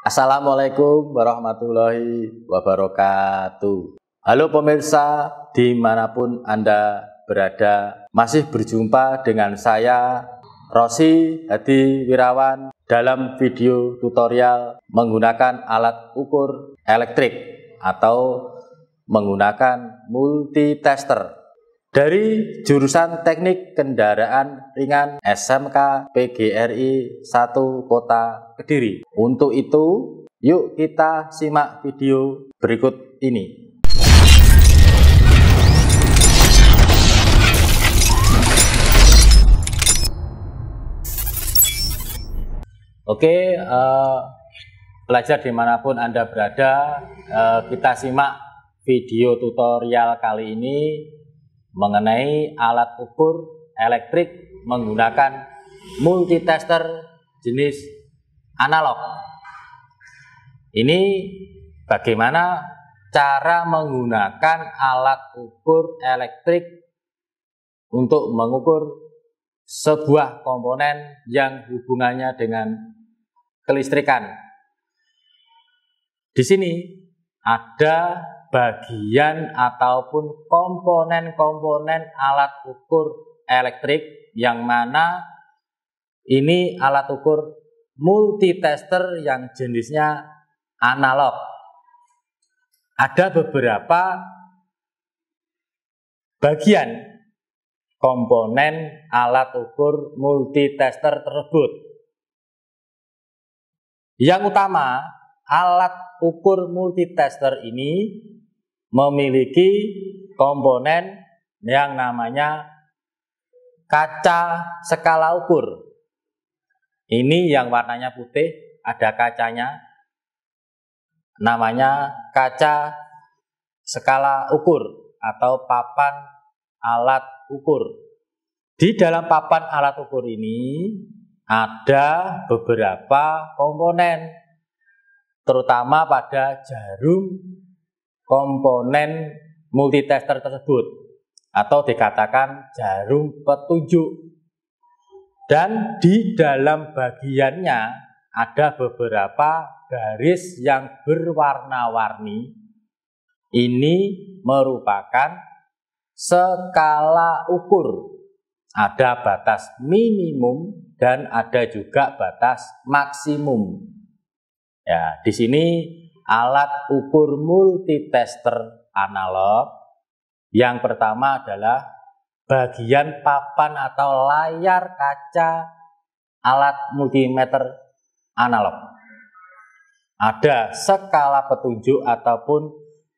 Assalamualaikum warahmatullahi wabarakatuh. Halo pemirsa, dimanapun Anda berada, masih berjumpa dengan saya Rosi Hadi Wirawan dalam video tutorial menggunakan alat ukur elektrik atau menggunakan multitester dari jurusan Teknik Kendaraan Ringan SMK PGRI 1 Kota Kediri. Untuk itu, yuk kita simak video berikut ini. Oke, pelajar dimanapun Anda berada, kita simak video tutorial kali ini mengenai alat ukur elektrik menggunakan multitester jenis analog. Ini bagaimana cara menggunakan alat ukur elektrik untuk mengukur sebuah komponen yang hubungannya dengan kelistrikan. Di sini ada bagian ataupun komponen-komponen alat ukur elektrik yang mana ini alat ukur multitester yang jenisnya analog. Ada beberapa bagian komponen alat ukur multitester tersebut. Yang utama, alat ukur multitester ini memiliki komponen yang namanya kaca skala ukur. Ini yang warnanya putih, ada kacanya, namanya kaca skala ukur atau papan alat ukur. Di dalam papan alat ukur ini ada beberapa komponen, terutama pada jarum komponen multitester tersebut atau dikatakan jarum petunjuk. Dan di dalam bagiannya ada beberapa garis yang berwarna-warni. Ini merupakan skala ukur. Ada batas minimum dan ada juga batas maksimum. Ya, di sini alat ukur multitester analog yang pertama adalah bagian papan atau layar kaca alat multimeter analog. Ada skala petunjuk ataupun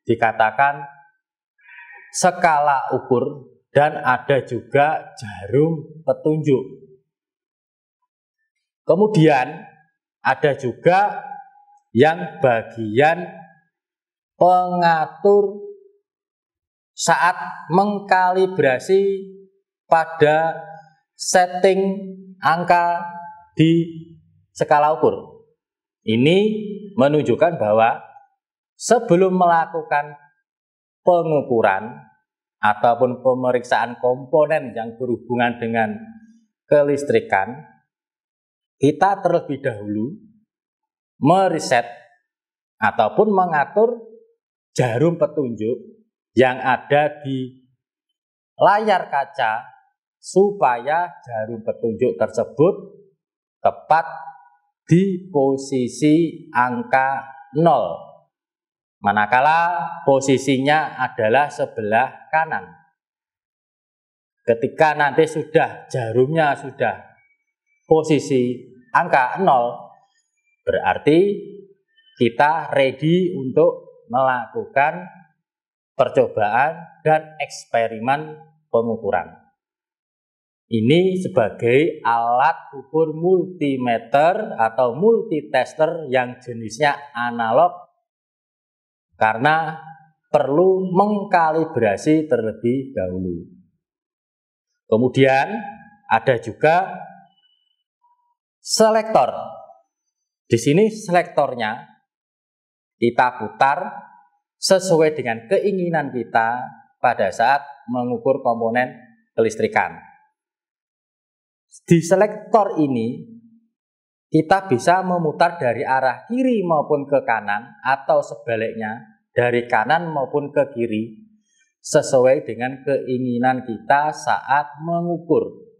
dikatakan skala ukur dan ada juga jarum petunjuk. Kemudian ada juga yang bagian pengatur saat mengkalibrasi pada setting angka di skala ukur. Ini menunjukkan bahwa sebelum melakukan pengukuran ataupun pemeriksaan komponen yang berhubungan dengan kelistrikan, kita terlebih dahulu meriset ataupun mengatur jarum petunjuk yang ada di layar kaca supaya jarum petunjuk tersebut tepat di posisi angka 0. Manakala posisinya adalah sebelah kanan. Ketika nanti jarumnya sudah posisi angka 0, berarti kita ready untuk melakukan percobaan dan eksperimen pengukuran. Ini sebagai alat ukur multimeter atau multitester yang jenisnya analog, karena perlu mengkalibrasi terlebih dahulu. Kemudian ada juga selektor. Di sini selektornya kita putar sesuai dengan keinginan kita pada saat mengukur komponen kelistrikan. Di selektor ini kita bisa memutar dari arah kiri maupun ke kanan atau sebaliknya dari kanan maupun ke kiri sesuai dengan keinginan kita saat mengukur.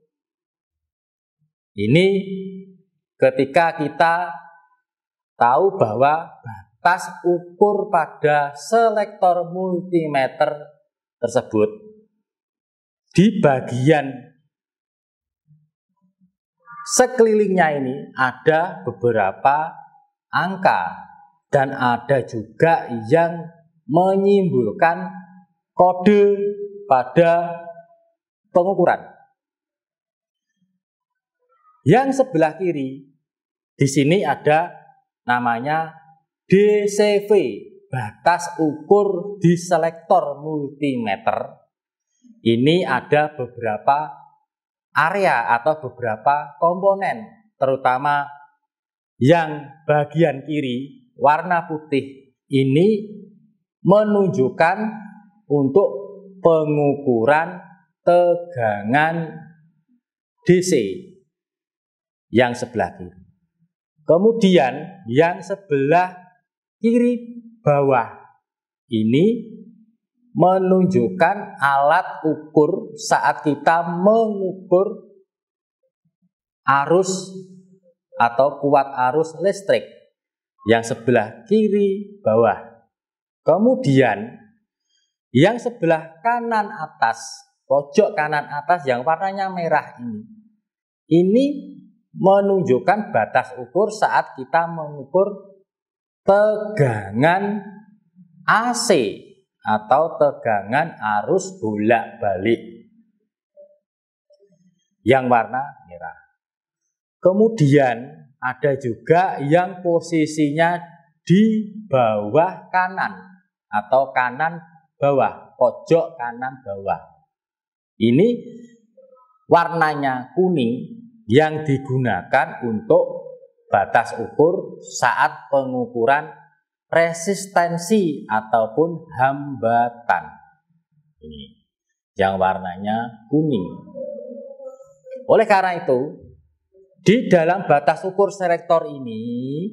Ini ketika kita tahu bahwa batas ukur pada selektor multimeter tersebut di bagian sekelilingnya ini ada beberapa angka dan ada juga yang menyimpulkan kode pada pengukuran. Yang sebelah kiri di sini ada namanya DCV, batas ukur di selektor multimeter. Ini ada beberapa area atau beberapa komponen, terutama yang bagian kiri warna putih ini menunjukkan untuk pengukuran tegangan DC yang sebelah kiri. Kemudian yang sebelah kiri bawah ini menunjukkan alat ukur saat kita mengukur arus atau kuat arus listrik yang sebelah kiri bawah. Kemudian yang sebelah kanan atas, pojok kanan atas yang warnanya merah ini menunjukkan batas ukur saat kita mengukur tegangan AC atau tegangan arus bolak-balik yang warna merah. Kemudian ada juga yang posisinya di bawah kanan atau kanan bawah, pojok kanan bawah. Ini warnanya kuning yang digunakan untuk batas ukur saat pengukuran resistensi ataupun hambatan. Ini yang warnanya kuning. Oleh karena itu, di dalam batas ukur selektor ini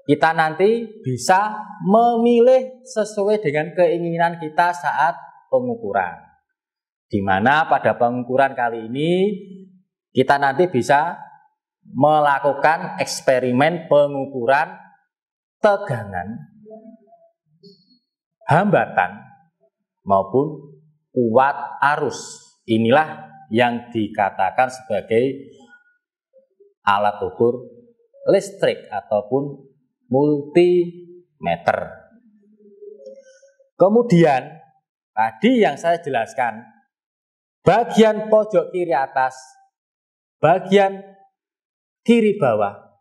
kita nanti bisa memilih sesuai dengan keinginan kita saat pengukuran. Di mana pada pengukuran kali ini kita nanti bisa melakukan eksperimen pengukuran tegangan, hambatan, maupun kuat arus. Inilah yang dikatakan sebagai alat ukur listrik ataupun multimeter. Kemudian, tadi yang saya jelaskan, bagian pojok kiri atas, bagian kiri bawah,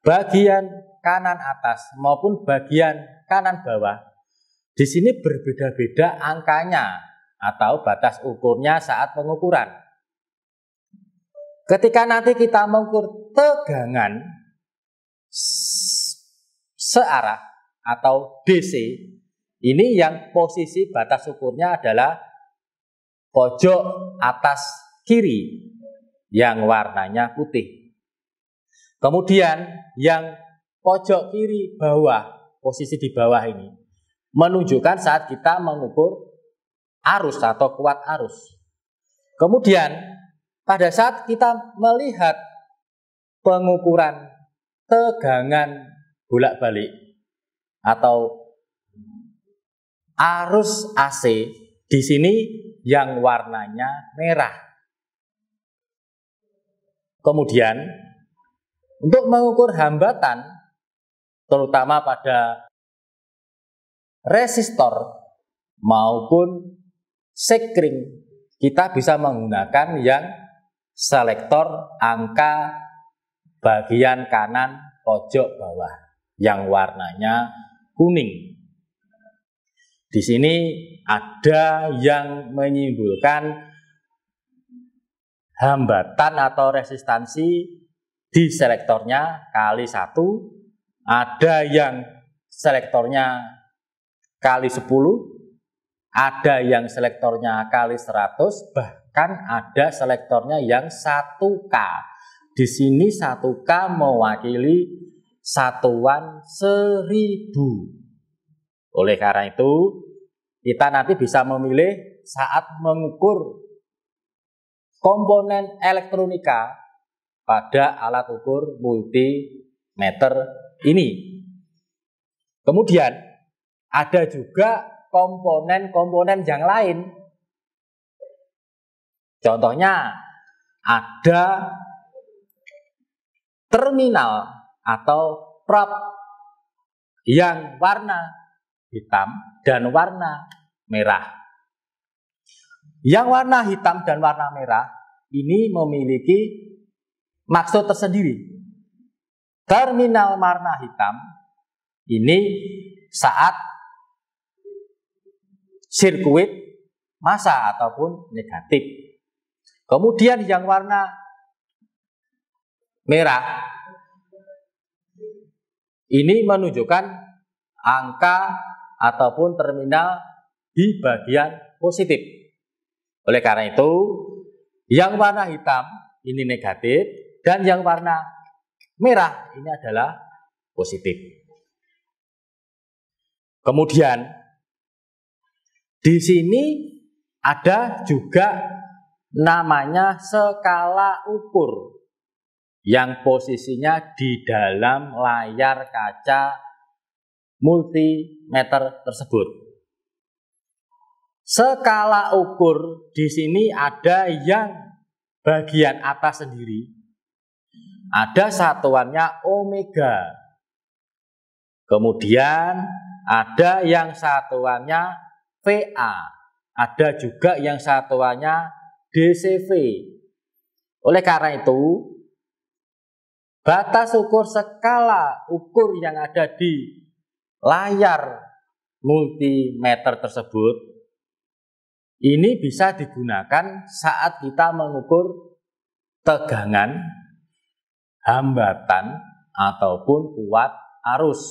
bagian kanan atas maupun bagian kanan bawah, di sini berbeda-beda angkanya atau batas ukurnya saat pengukuran. Ketika nanti kita mengukur tegangan searah atau DC, ini yang posisi batas ukurnya adalah pojok atas kiri yang warnanya putih. Kemudian yang pojok kiri bawah, posisi di bawah ini menunjukkan saat kita mengukur arus atau kuat arus. Kemudian pada saat kita melihat pengukuran tegangan bolak-balik atau arus AC, di sini yang warnanya merah. Kemudian untuk mengukur hambatan, terutama pada resistor maupun sekring, kita bisa menggunakan yang selektor angka bagian kanan pojok bawah yang warnanya kuning. Di sini ada yang menyimpulkan hambatan atau resistansi di selektornya kali 1, ada yang selektornya kali 10, ada yang selektornya kali 100, bahkan ada selektornya yang 1K. di sini 1K mewakili satuan 1000. Oleh karena itu, kita nanti bisa memilih saat mengukur komponen elektronika pada alat ukur multimeter ini. Kemudian ada juga komponen-komponen yang lain. Contohnya ada terminal atau prob yang warna hitam dan warna merah. Yang warna hitam dan warna merah ini memiliki maksud tersendiri. Terminal warna hitam ini saat sirkuit massa ataupun negatif. Kemudian yang warna merah ini menunjukkan angka ataupun terminal di bagian positif. Oleh karena itu, yang warna hitam ini negatif dan yang warna merah ini adalah positif. Kemudian di sini ada juga namanya skala ukur yang posisinya di dalam layar kaca multimeter tersebut. Skala ukur di sini ada yang bagian atas sendiri, ada satuannya omega. Kemudian ada yang satuannya VA, ada juga yang satuannya DCV. Oleh karena itu, batas ukur skala ukur yang ada di layar multimeter tersebut ini bisa digunakan saat kita mengukur tegangan, hambatan, ataupun kuat arus.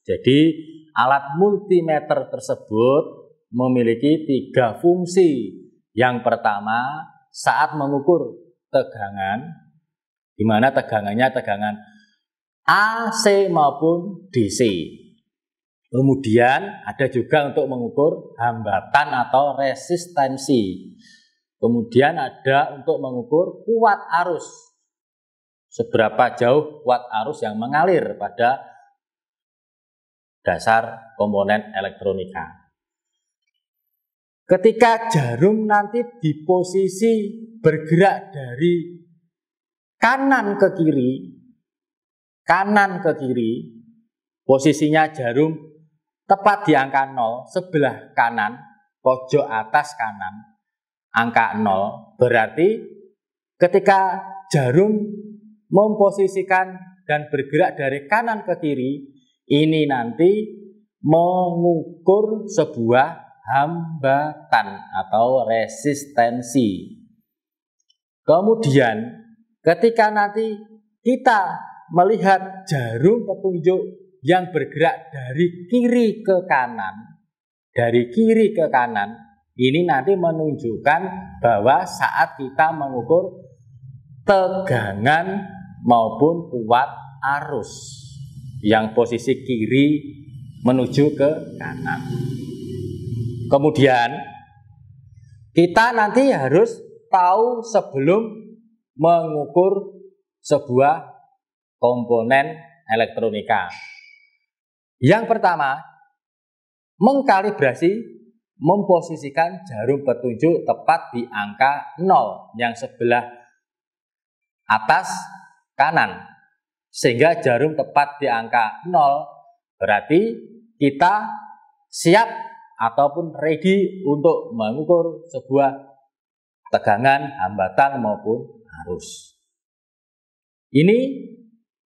Jadi alat multimeter tersebut memiliki 3 fungsi. Yang pertama, saat mengukur tegangan, di mana tegangannya tegangan AC maupun DC. Kemudian ada juga untuk mengukur hambatan atau resistensi. Kemudian ada untuk mengukur kuat arus. Seberapa jauh kuat arus yang mengalir pada dasar komponen elektronika. Ketika jarum nanti di posisi bergerak dari kanan ke kiri, posisinya jarum tepat di angka 0, sebelah kanan, pojok atas kanan, angka 0, berarti ketika jarum memposisikan dan bergerak dari kanan ke kiri, ini nanti mengukur sebuah hambatan atau resistensi. Kemudian ketika nanti kita melihat jarum petunjuk yang bergerak dari kiri ke kanan, ini nanti menunjukkan bahwa saat kita mengukur tegangan maupun kuat arus yang posisi kiri menuju ke kanan. Kemudian kita nanti harus tahu sebelum mengukur sebuah komponen elektronika. Yang pertama, mengkalibrasi, memposisikan jarum petunjuk tepat di angka 0 yang sebelah atas kanan. Sehingga jarum tepat di angka 0 berarti kita siap ataupun ready untuk mengukur sebuah tegangan, hambatan maupun arus. Ini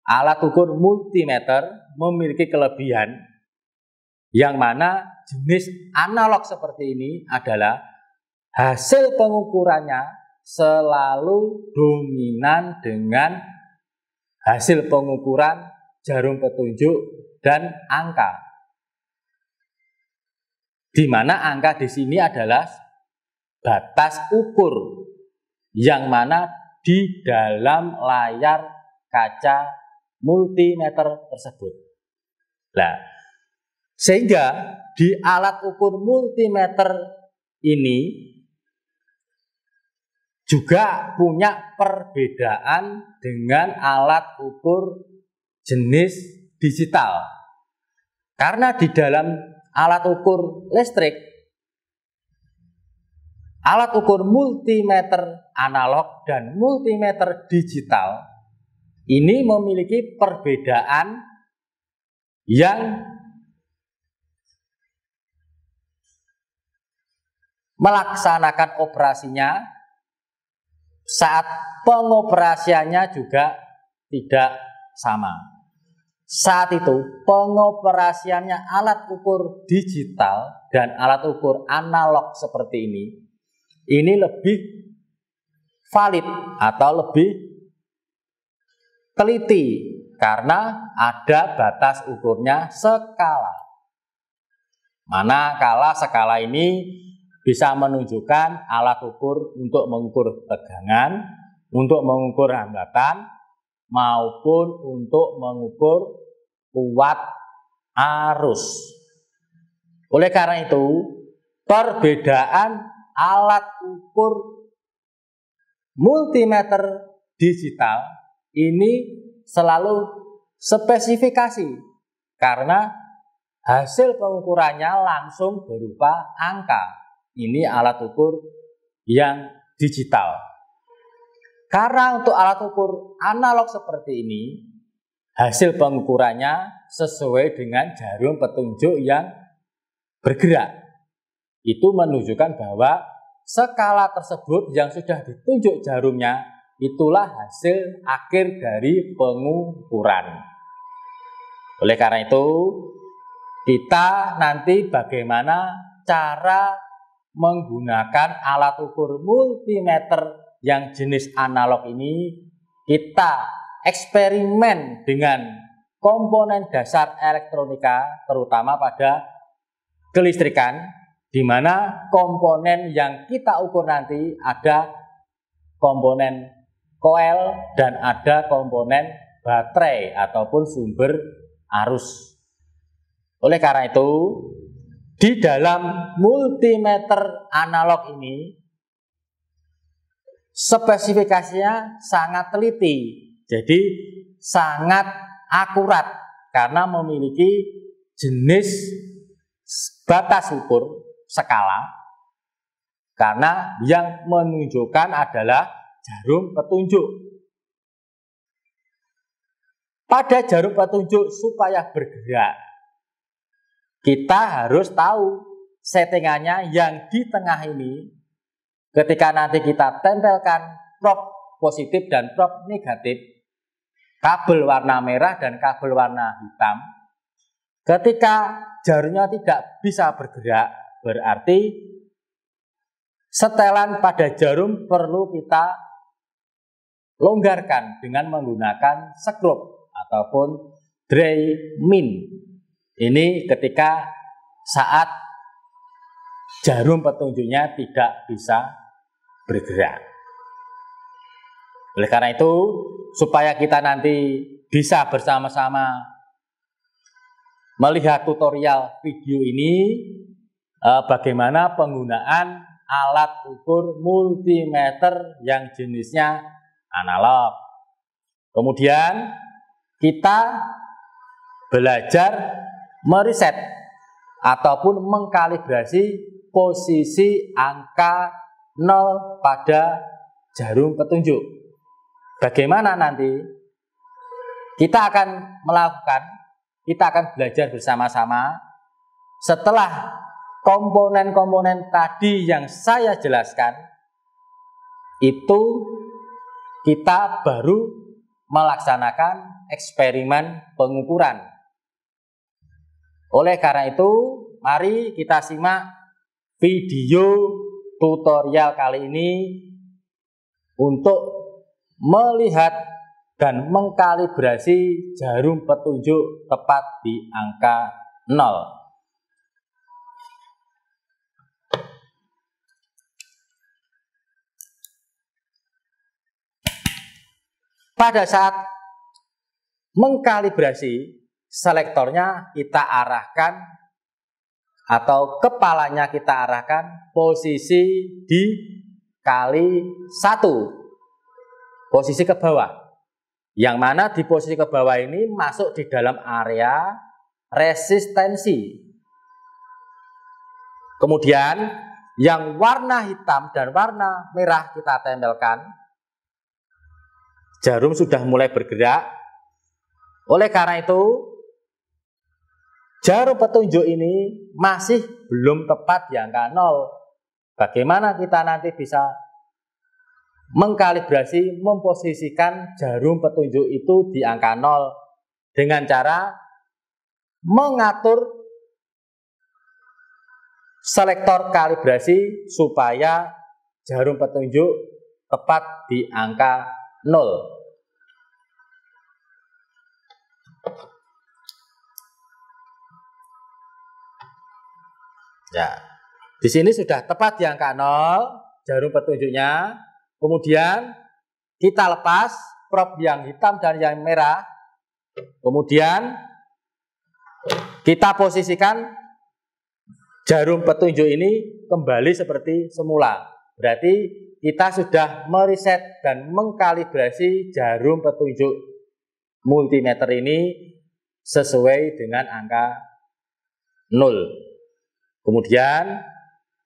alat ukur multimeter memiliki kelebihan yang mana jenis analog seperti ini adalah hasil pengukurannya selalu dominan dengan hasil pengukuran jarum petunjuk dan angka. Di mana angka di sini adalah batas ukur yang mana di dalam layar kaca multimeter tersebut. Nah, sehingga di alat ukur multimeter ini juga punya perbedaan dengan alat ukur jenis digital. Karena di dalam alat ukur listrik, alat ukur multimeter analog dan multimeter digital ini memiliki perbedaan yang melaksanakan operasinya saat pengoperasiannya juga tidak sama. Saat itu pengoperasiannya alat ukur digital dan alat ukur analog seperti ini lebih valid atau lebih teliti karena ada batas ukurnya skala. Manakala skala ini bisa menunjukkan alat ukur untuk mengukur tegangan, untuk mengukur hambatan, maupun untuk mengukur kuat arus. Oleh karena itu, perbedaan alat ukur multimeter digital ini selalu spesifikasi karena hasil pengukurannya langsung berupa angka. Ini alat ukur yang digital. Karena untuk alat ukur analog seperti ini, hasil pengukurannya sesuai dengan jarum petunjuk yang bergerak. Itu menunjukkan bahwa skala tersebut yang sudah ditunjuk jarumnya, itulah hasil akhir dari pengukuran. Oleh karena itu, kita nanti bagaimana cara menggunakan alat ukur multimeter yang jenis analog ini, kita eksperimen dengan komponen dasar elektronika, terutama pada kelistrikan, di mana komponen yang kita ukur nanti ada komponen koil dan ada komponen baterai ataupun sumber arus. Oleh karena itu, di dalam multimeter analog ini spesifikasinya sangat teliti, jadi sangat akurat karena memiliki jenis batas ukur skala, karena yang menunjukkan adalah jarum petunjuk. Pada jarum petunjuk supaya bergerak, kita harus tahu settingannya yang di tengah ini. Ketika nanti kita tempelkan prob positif dan prob negatif, kabel warna merah dan kabel warna hitam, ketika jarumnya tidak bisa bergerak, berarti setelan pada jarum perlu kita longgarkan dengan menggunakan skrup ataupun Dremel. Ini ketika saat jarum petunjuknya tidak bisa bergerak. Oleh karena itu, supaya kita nanti bisa bersama-sama melihat tutorial video ini, bagaimana penggunaan alat ukur multimeter yang jenisnya analog. Kemudian kita belajar meriset ataupun mengkalibrasi posisi angka 0 pada jarum petunjuk. Bagaimana nanti kita akan belajar bersama-sama setelah komponen-komponen tadi yang saya jelaskan, itu kita baru melaksanakan eksperimen pengukuran. Oleh karena itu, mari kita simak video tutorial kali ini untuk melihat dan mengkalibrasi jarum petunjuk tepat di angka 0. Pada saat mengkalibrasi, selektornya kita arahkan atau kepalanya kita arahkan posisi di kali 1, posisi ke bawah. Yang mana di posisi ke bawah ini masuk di dalam area resistensi. Kemudian yang warna hitam dan warna merah kita tempelkan. Jarum sudah mulai bergerak. Oleh karena itu, jarum petunjuk ini masih belum tepat di angka 0. Bagaimana kita nanti bisa mengkalibrasi, memposisikan jarum petunjuk itu di angka 0? Dengan cara mengatur selektor kalibrasi supaya jarum petunjuk tepat di angka 0. Ya, di sini sudah tepat di angka 0 jarum petunjuknya. Kemudian kita lepas prop yang hitam dan yang merah. Kemudian kita posisikan jarum petunjuk ini kembali seperti semula. Berarti kita sudah mereset dan mengkalibrasi jarum petunjuk multimeter ini sesuai dengan angka 0. Kemudian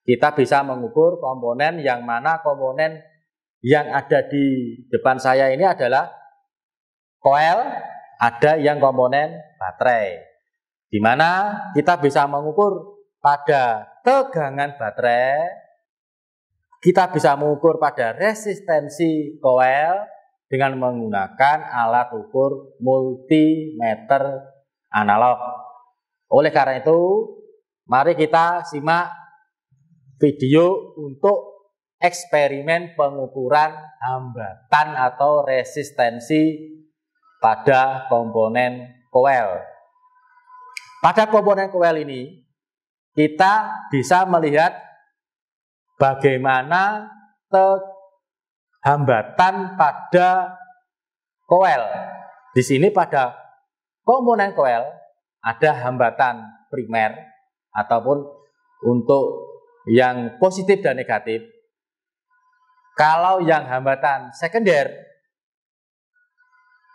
kita bisa mengukur komponen yang mana komponen yang ada di depan saya ini adalah koil, ada yang komponen baterai. Di mana kita bisa mengukur pada tegangan baterai, kita bisa mengukur pada resistensi koil dengan menggunakan alat ukur multimeter analog. Oleh karena itu, mari kita simak video untuk eksperimen pengukuran hambatan atau resistensi pada komponen koil. Pada komponen koil ini, kita bisa melihat bagaimana hambatan pada koil. Di sini pada komponen koil ada hambatan primer ataupun untuk yang positif dan negatif. Kalau yang hambatan sekunder,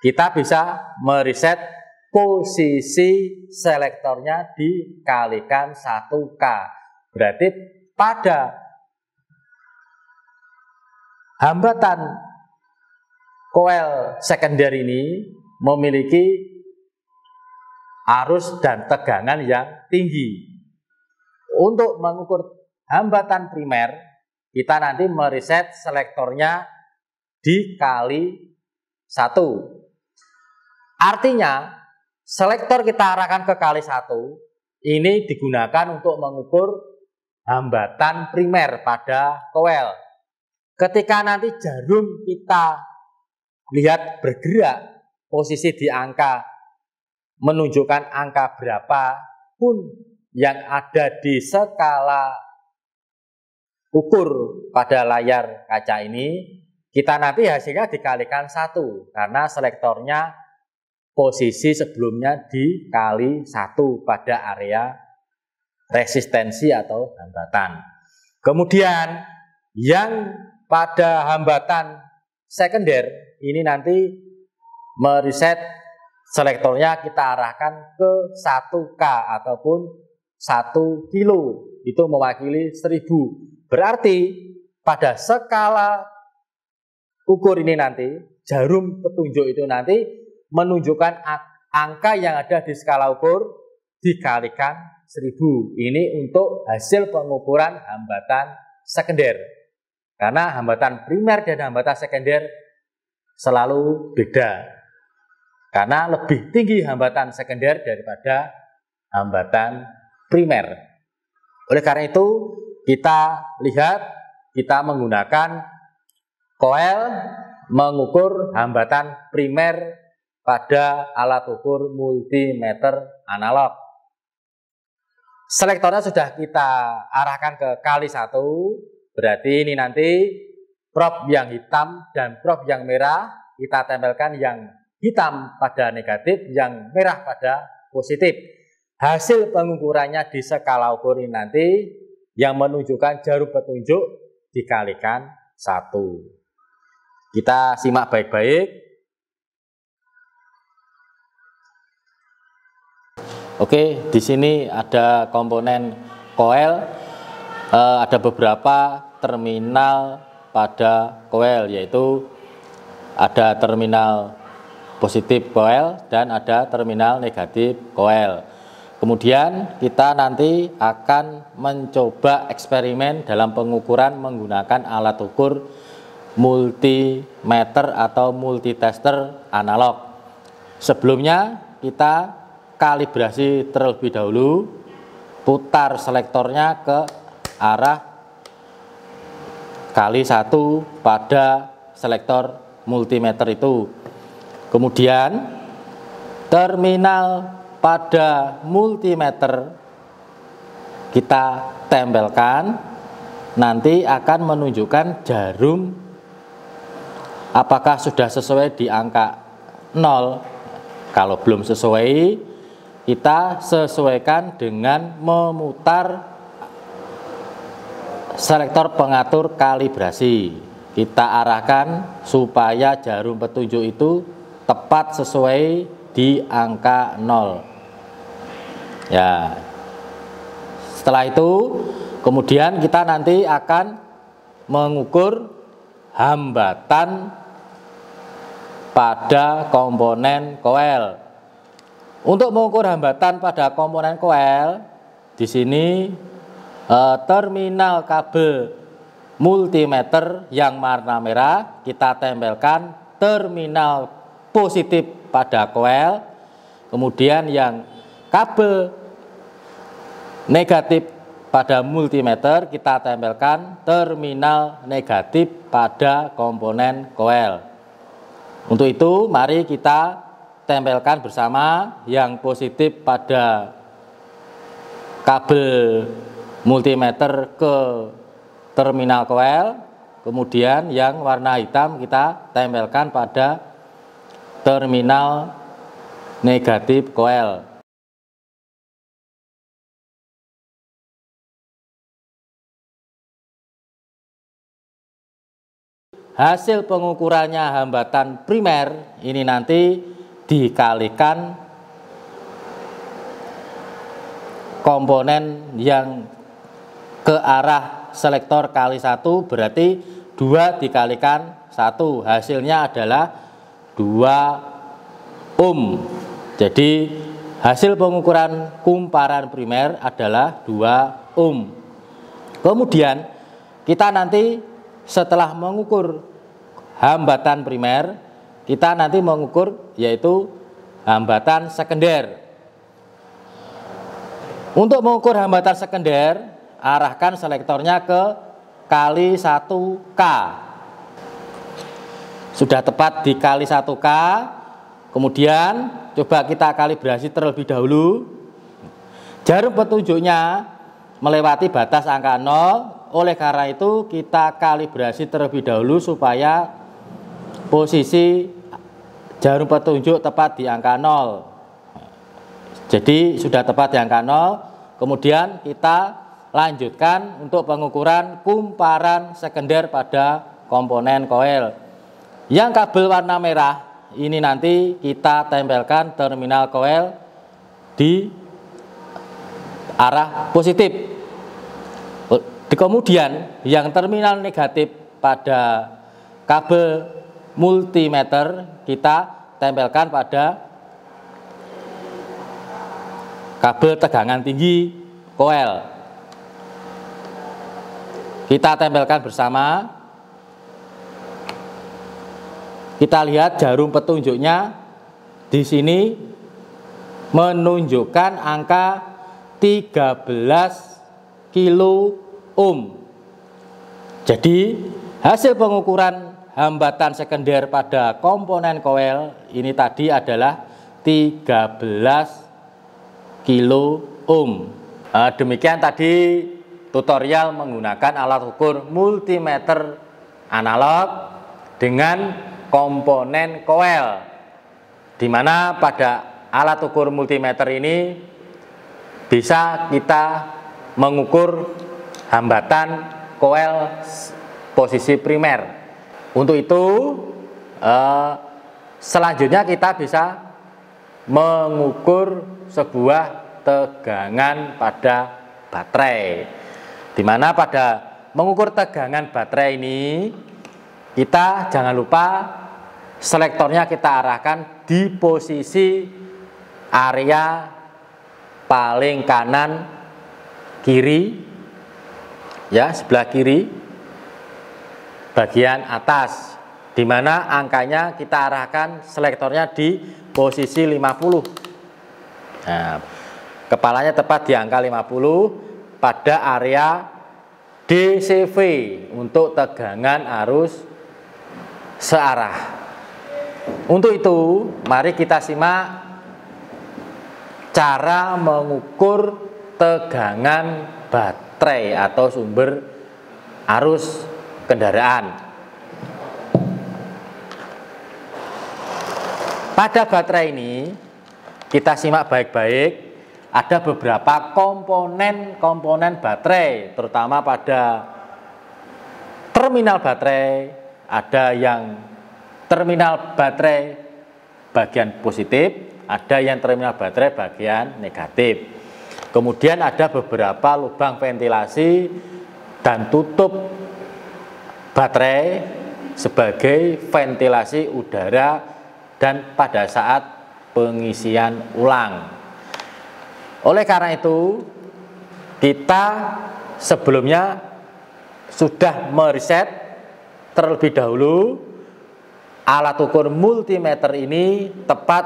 kita bisa mereset posisi selektornya dikalikan 1K. Berarti pada hambatan koil sekunder ini memiliki arus dan tegangan yang tinggi. Untuk mengukur hambatan primer, kita nanti mereset selektornya dikali 1. Artinya, selektor kita arahkan ke kali 1, ini digunakan untuk mengukur hambatan primer pada koil. Ketika nanti jarum kita lihat bergerak, posisi di angka menunjukkan angka berapa pun yang ada di skala ukur pada layar kaca ini, kita nanti hasilnya dikalikan 1 karena selektornya posisi sebelumnya dikali 1 pada area resistensi atau hambatan. Kemudian yang pada hambatan sekunder ini nanti mereset selektornya kita arahkan ke 1K ataupun 1 kilo, itu mewakili 1000. Berarti pada skala ukur ini nanti, jarum petunjuk itu nanti menunjukkan angka yang ada di skala ukur dikalikan 1000. Ini untuk hasil pengukuran hambatan sekunder. Karena hambatan primer dan hambatan sekunder selalu beda. Karena lebih tinggi hambatan sekunder daripada hambatan primer. Oleh karena itu, kita lihat, kita menggunakan koil mengukur hambatan primer pada alat ukur multimeter analog. Selektornya sudah kita arahkan ke kali 1, berarti ini nanti prop yang hitam dan prop yang merah kita tempelkan yang hitam pada negatif, yang merah pada positif. Hasil pengukurannya di skala ukur ini nanti yang menunjukkan jarum petunjuk dikalikan 1. Kita simak baik-baik. Oke, di sini ada komponen koil, ada beberapa terminal pada koil, yaitu ada terminal positif koil dan ada terminal negatif koil. Kemudian kita nanti akan mencoba eksperimen dalam pengukuran menggunakan alat ukur multimeter atau multitester analog. Sebelumnya kita kalibrasi terlebih dahulu, putar selektornya ke arah kali 1 pada selektor multimeter itu. Kemudian terminal pada multimeter kita tempelkan, nanti akan menunjukkan jarum apakah sudah sesuai di angka 0. Kalau belum sesuai, kita sesuaikan dengan memutar selektor pengatur kalibrasi. Kita arahkan supaya jarum petunjuk itu tepat sesuai di angka 0. Ya, setelah itu kemudian kita nanti akan mengukur hambatan pada komponen koil. Untuk mengukur hambatan pada komponen koil, di sini terminal kabel multimeter yang warna merah kita tempelkan terminal positif pada koil, kemudian yang kabel negatif pada multimeter kita tempelkan terminal negatif pada komponen koil. Untuk itu mari kita tempelkan bersama yang positif pada kabel multimeter ke terminal koil, kemudian yang warna hitam kita tempelkan pada terminal negatif koil. Hasil pengukurannya hambatan primer ini nanti dikalikan komponen yang ke arah selektor kali 1, berarti 2 dikalikan 1, hasilnya adalah 2 ohm. Jadi hasil pengukuran kumparan primer adalah 2 ohm. Kemudian kita nanti setelah mengukur hambatan primer, kita nanti mengukur yaitu hambatan sekunder. Untuk mengukur hambatan sekunder, arahkan selektornya ke kali 1K. Sudah tepat di kali 1K. Kemudian coba kita kalibrasi terlebih dahulu. Jarum petunjuknya melewati batas angka 0. Oleh karena itu kita kalibrasi terlebih dahulu supaya posisi jarum petunjuk tepat di angka 0. Jadi sudah tepat di angka 0. Kemudian kita lanjutkan untuk pengukuran kumparan sekunder pada komponen koil. Yang kabel warna merah ini nanti kita tempelkan terminal koil di arah positif. Kemudian yang terminal negatif pada kabel multimeter kita tempelkan pada kabel tegangan tinggi koil. Kita tempelkan bersama. Kita lihat jarum petunjuknya di sini menunjukkan angka 13 kilo ohm. Jadi hasil pengukuran hambatan sekunder pada komponen koil ini tadi adalah 13 kilo ohm. Demikian tadi tutorial menggunakan alat ukur multimeter analog dengan komponen koel, di mana pada alat ukur multimeter ini bisa kita mengukur hambatan koel posisi primer. Untuk itu selanjutnya kita bisa mengukur sebuah tegangan pada baterai, di mana pada mengukur tegangan baterai ini kita jangan lupa selektornya kita arahkan di posisi area paling kanan kiri, ya, sebelah kiri bagian atas, di mana angkanya kita arahkan selektornya di posisi 50. Nah, kepalanya tepat di angka 50 pada area DCV untuk tegangan arus searah. Untuk itu, mari kita simak cara mengukur tegangan baterai atau sumber arus kendaraan. Pada baterai ini, kita simak baik-baik. Ada beberapa komponen baterai, terutama pada terminal baterai. Ada yang terminal baterai bagian positif, ada yang terminal baterai bagian negatif. Kemudian ada beberapa lubang ventilasi dan tutup baterai sebagai ventilasi udara dan pada saat pengisian ulang. Oleh karena itu, kita sebelumnya sudah meriset terlebih dahulu alat ukur multimeter ini tepat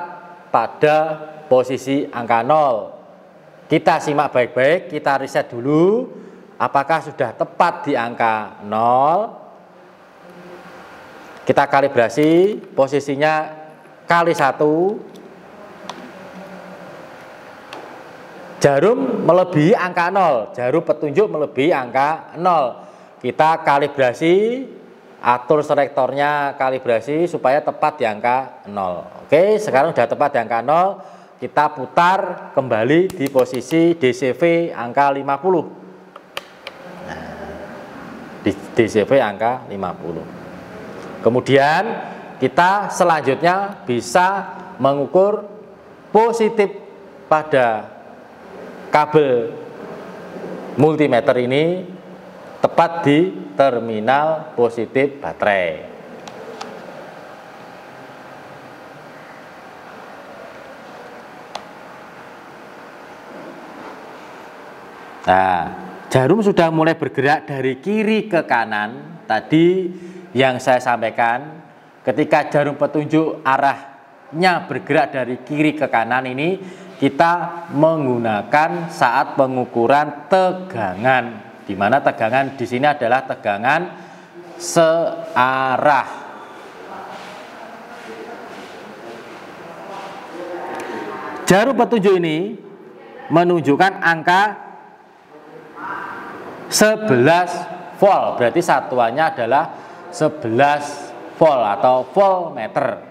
pada posisi angka 0. Kita simak baik-baik, kita riset dulu apakah sudah tepat di angka 0. Kita kalibrasi posisinya kali 1. Jarum melebihi angka 0, jarum petunjuk melebihi angka 0. Kita kalibrasi, atur selektornya kalibrasi supaya tepat di angka 0. Oke, sekarang sudah tepat di angka 0. Kita putar kembali di posisi DCV angka 50. Nah, di DCV angka 50. Kemudian kita selanjutnya bisa mengukur positif pada kabel multimeter ini tepat di terminal positif baterai. Nah, jarum sudah mulai bergerak dari kiri ke kanan. Tadi yang saya sampaikan, ketika jarum petunjuk arahnya bergerak dari kiri ke kanan ini, kita menggunakan saat pengukuran tegangan, di mana tegangan di sini adalah tegangan searah. Jarum petunjuk ini menunjukkan angka 11 volt, berarti satuannya adalah 11 volt atau voltmeter.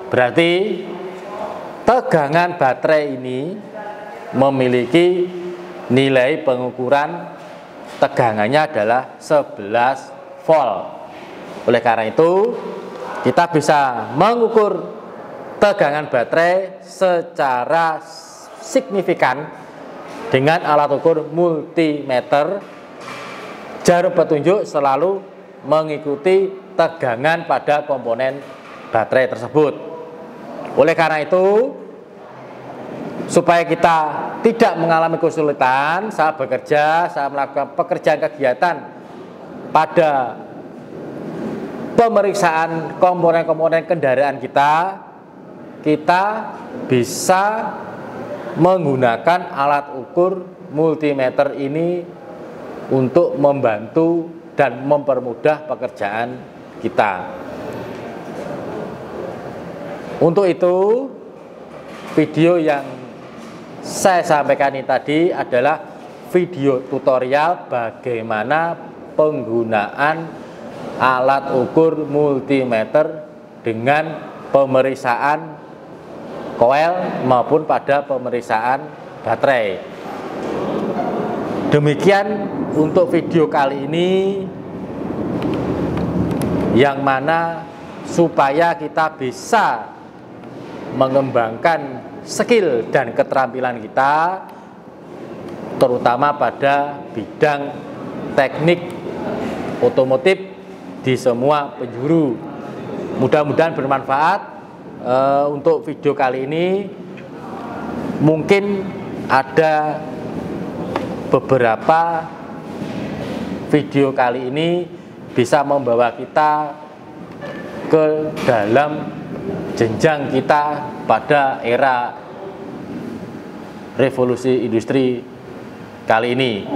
Berarti tegangan baterai ini memiliki nilai pengukuran tegangannya adalah 11 volt. Oleh karena itu, kita bisa mengukur tegangan baterai secara signifikan dengan alat ukur multimeter. Jarum petunjuk selalu mengikuti tegangan pada komponen baterai tersebut. Oleh karena itu, supaya kita tidak mengalami kesulitan saat bekerja, saat melakukan pekerjaan kegiatan pada pemeriksaan komponen-komponen kendaraan kita bisa menggunakan alat ukur multimeter ini untuk membantu dan mempermudah pekerjaan kita. Untuk itu, video yang saya sampaikan ini tadi adalah video tutorial bagaimana penggunaan alat ukur multimeter dengan pemeriksaan koil maupun pada pemeriksaan baterai. Demikian untuk video kali ini, yang mana supaya kita bisa mengembangkan skill dan keterampilan kita, terutama pada bidang teknik otomotif di semua penjuru. Mudah-mudahan bermanfaat. Untuk video kali ini mungkin ada beberapa video kali ini bisa membawa kita ke dalam jenjang kita pada era revolusi industri kali ini.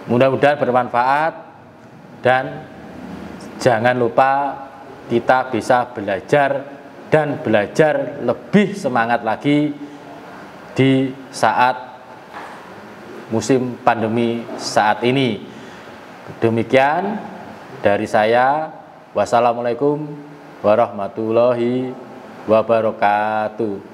Mudah-mudahan bermanfaat, dan jangan lupa kita bisa belajar dan belajar lebih semangat lagi di saat musim pandemi saat ini. Demikian dari saya. Wassalamualaikum warahmatullahi wabarakatuh.